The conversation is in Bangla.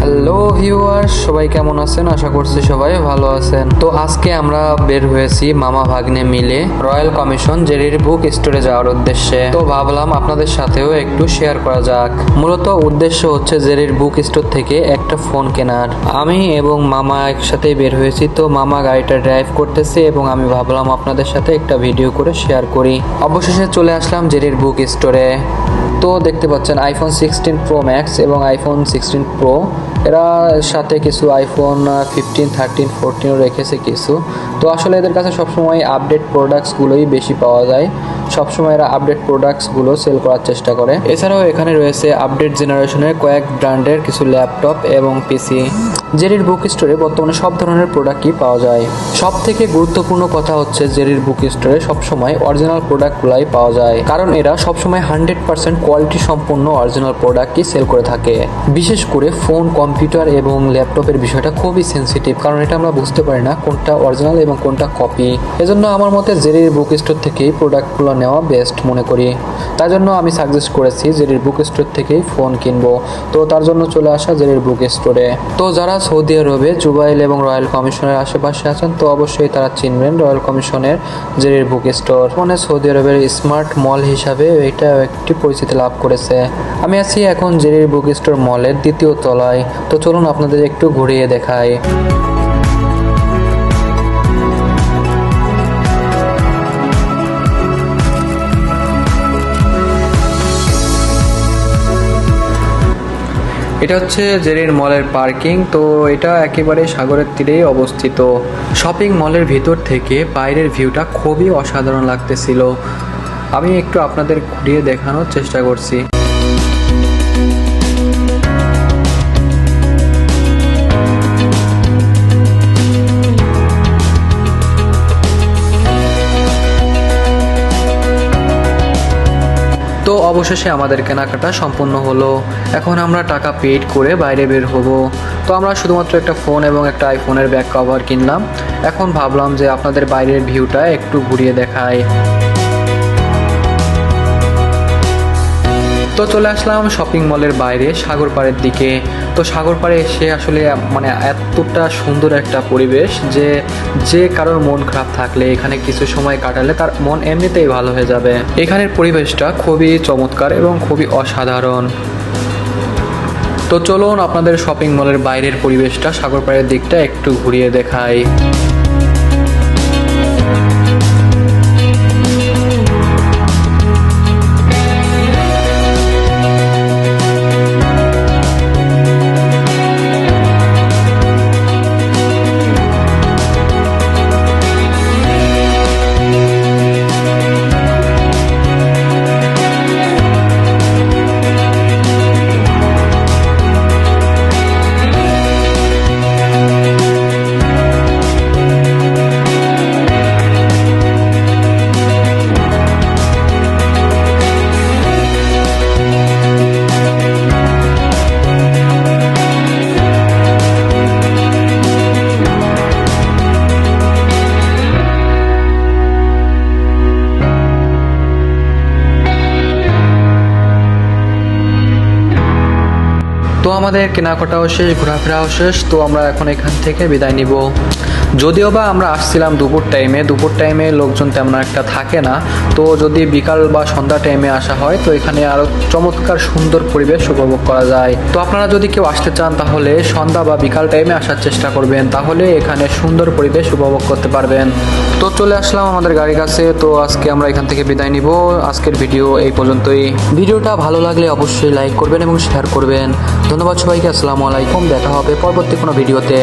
হ্যালো ভিউয়ার্স, সবাই কেমন আছেন? আশা করছি সবাই ভালো আছেন। তো আজকে আমরা বের হয়েছি মামা ভাগ্নে মিলে রয়্যাল কমিশন জেরির বুক স্টোরে যাওয়ার উদ্দেশ্যে। তো ভাবলাম আপনাদের সাথেও একটু শেয়ার করা যাক। মূলত উদ্দেশ্য হচ্ছে জেরির বুক স্টোর থেকে একটা ফোন কেনার। আমি এবং মামা একসাথেই বের হয়েছি। তো মামা গাড়িটা ড্রাইভ করতেছে এবং আমি ভাবলাম আপনাদের সাথে একটা ভিডিও করে শেয়ার করি। অবশেষে চলে আসলাম জেরির বুক স্টোরে। তো দেখতে পাচ্ছেন আইফোন 16 প্রো ম্যাক্স এবং আইফোন 16 প্রো, এরা সাথে কিছু আইফোন 15, 13, 14ও রেখেছে কিছু। তো আসলে এদের কাছে সবসময় আপডেট প্রোডাক্টসগুলোই বেশি পাওয়া যায়। সবসময় এরা আপডেট প্রোডাক্টসগুলো সেল করার চেষ্টা করে। এছাড়াও এখানে রয়েছে আপডেট জেনারেশনের কয়েক ব্র্যান্ডের কিছু ল্যাপটপ এবং পিসি। জেরির বুক স্টোরে বর্তমানে সব ধরনের প্রোডাক্টই পাওয়া যায়। সব থেকে গুরুত্বপূর্ণ কথা হচ্ছে জেরির বুক স্টোরে সবসময় অরিজিনাল প্রোডাক্টগুলাই পাওয়া যায়, কারণ এরা সবসময় 100% কোয়ালিটি সম্পন্ন অরিজিনাল প্রোডাক্টই সেল করে থাকে। বিশেষ করে ফোন, কম্পিউটার এবং ল্যাপটপের বিষয়টা খুবই সেন্সিটিভ, কারণ এটা আমরা বুঝতে পারি না কোনটা অরিজিনাল এবং কোনটা কপি। এজন্য আমার মতে জেরির বুক স্টোর থেকেই প্রোডাক্টগুলো নেওয়া বেস্ট মনে করি। তাই জন্য আমি সাজেস্ট করেছি জেরির বুক স্টোর থেকেই ফোন কিনবো। তো তার জন্য চলে আসা জেরির বুক স্টোরে। তো যারা সৌদি আরবে জুবাইল এবং রয়্যাল কমিশনের আশেপাশে আছেন তো অবশ্যই তারা চিনবেন রয়্যাল কমিশনের জেরির বুক স্টোর। মানে সৌদি আরবের স্মার্ট মল হিসাবে এটা একটি পরিচিতি লাভ করেছে। আমি আছি এখন জেরির বুক স্টোর মলের দ্বিতীয় তলায়। তো চলুন আপনাদের একটু ঘুরিয়ে দেখাই। এটা হচ্ছে জেরির মলের পার্কিং। তো এটা একেবারে সাগরের তীরেই অবস্থিত। শপিং মলের ভিতর থেকে বাইরের ভিউটা খুবই অসাধারণ লাগতেছিল। আমি একটু আপনাদের ঘুরিয়ে দেখানোর চেষ্টা করছি। তো অবশেষে আমাদের কেনাকাটা সম্পূর্ণ হলো। এখন আমরা টাকা পেড করে বাইরে বের হব। তো আমরা শুধুমাত্র একটা ফোন এবং একটা আইফোনের ব্যাক কভার কিনলাম। এখন ভাবলাম যে আপনাদের বাইরের ভিউটা একটু ঘুরিয়ে দেখাই। তো চলে আসলাম শপিং মলের বাইরে সাগর পাড়ের দিকে। তো সাগর পাড়ে এসে আসলে মানে এতটা সুন্দর একটা পরিবেশ যে কারোর মন খারাপ থাকলে এখানে কিছু সময় কাটালে তার মন এমনিতেই ভালো হয়ে যাবে। এখানের পরিবেশটা খুবই চমৎকার এবং খুবই অসাধারণ। তো চলুন আপনাদের শপিং মলের বাইরের পরিবেশটা, সাগর পাড়ের দিকটা একটু ঘুরিয়ে দেখাই। তো আমাদের কেনাকাটাও শেষ, ঘোরাফেরাও শেষ। তো আমরা এখন এখান থেকে বিদায় নিব। যদিও বা আমরা আসছিলাম দুপুর টাইমে লোকজন তেমন একটা থাকে না। তো যদি বিকাল বা সন্ধ্যা টাইমে আসা হয় তো এখানে আরও চমৎকার সুন্দর পরিবেশ উপভোগ করা যায়। তো আপনারা যদি কেউ আসতে চান তাহলে সন্ধ্যা বা বিকাল টাইমে আসার চেষ্টা করবেন, তাহলে এখানে সুন্দর পরিবেশ উপভোগ করতে পারবেন। তো চলে আসলাম আমাদের গাড়ির কাছে। তো আজকে আমরা এখান থেকে বিদায় নিব। আজকের ভিডিও এই পর্যন্তই। ভিডিওটা ভালো লাগলে অবশ্যই লাইক করবেন এবং শেয়ার করবেন। ধন্যবাদ সবাইকে। আসসালামু আলাইকুম। দেখা হবে পরবর্তী কোনো ভিডিওতে।